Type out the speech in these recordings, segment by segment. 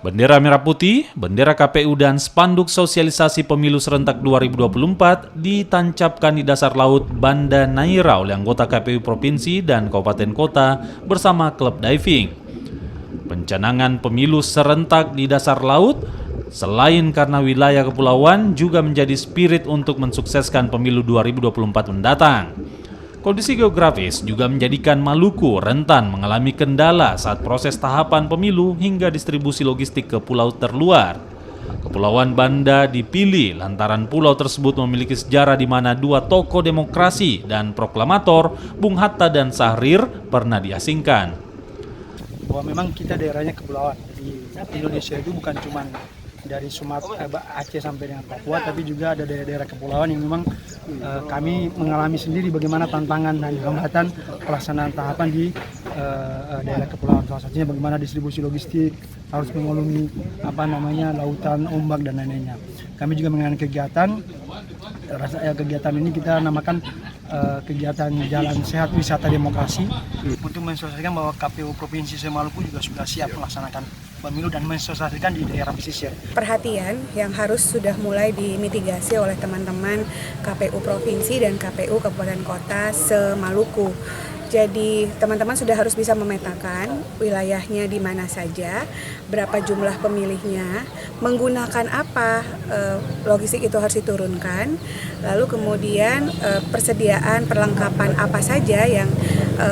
Bendera merah putih, bendera KPU dan spanduk sosialisasi pemilu serentak 2024 ditancapkan di dasar laut Banda Neira oleh anggota KPU Provinsi dan Kabupaten Kota bersama klub diving. Pencanangan pemilu serentak di dasar laut selain karena wilayah kepulauan juga menjadi spirit untuk mensukseskan pemilu 2024 mendatang. Kondisi geografis juga menjadikan Maluku rentan mengalami kendala saat proses tahapan pemilu hingga distribusi logistik ke pulau terluar. Kepulauan Banda dipilih lantaran pulau tersebut memiliki sejarah di mana dua tokoh demokrasi dan proklamator, Bung Hatta dan Syahrir, pernah diasingkan. Bahwa memang kita daerahnya kepulauan, jadi Indonesia itu bukan cuma dari Sumatera, Aceh sampai dengan Papua, tapi juga ada daerah-daerah kepulauan yang memang kami mengalami sendiri bagaimana tantangan dan hambatan pelaksanaan tahapan di daerah kepulauan. Salah satunya bagaimana distribusi logistik harus mengalami lautan, ombak dan lain-lainnya. Kami juga mengenai kegiatan ini kita namakan kegiatan Jalan Sehat Wisata Demokrasi untuk mensosialisasikan bahwa KPU Provinsi Maluku juga sudah siap melaksanakan pemilu dan mensosialisasikan di daerah pesisir. Perhatian yang harus sudah mulai dimitigasi oleh teman-teman KPU Provinsi dan KPU Kabupaten Kota se-Maluku. Jadi teman-teman sudah harus bisa memetakan wilayahnya di mana saja, berapa jumlah pemilihnya, menggunakan apa logistik itu harus diturunkan, lalu kemudian persediaan perlengkapan apa saja yang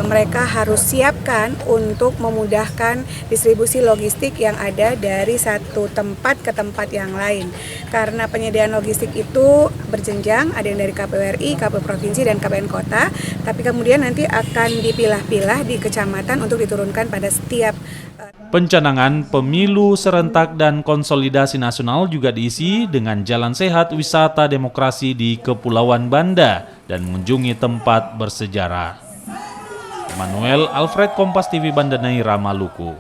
mereka harus siapkan untuk memudahkan distribusi logistik yang ada dari satu tempat ke tempat yang lain. Karena penyediaan logistik itu berjenjang, ada yang dari KPU RI, KPU Provinsi, dan KPN Kota, tapi kemudian nanti akan dipilah-pilah di kecamatan untuk diturunkan pada setiap. Pencanangan pemilu serentak dan konsolidasi nasional juga diisi dengan jalan sehat wisata demokrasi di Kepulauan Banda dan mengunjungi tempat bersejarah. Manuel Alfred, Kompas TV, Banda Neira, Maluku.